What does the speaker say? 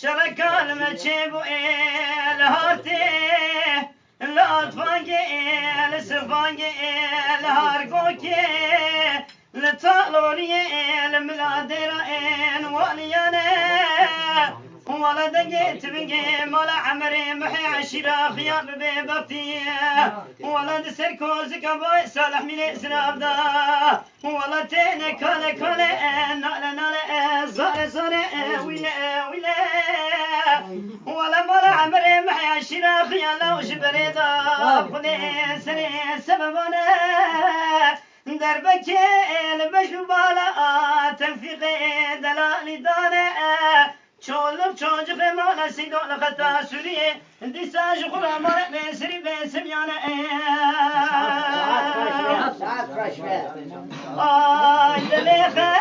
شرك المتشيب الهارتي الأطفاقي السفاقي الهارقوكي لطالوني الملادرين واليانا ولا دقيت بقي ولا عمري محي عشرة خيار ببفتي ولا دسركوز كبوي صالح من سناب دا ولا تيني كلا كلا نالا نالا زار زار ويلا ويلا ولا ملا عمري محي عشرة خيار وجبريدا خذي سني سببنا دربك المجبالة تنفيقي دلالي دانا چولم چوجق مالا سیدون خطا سوریه دیساج خورا مالا بسری بسم یانه آی دلیخه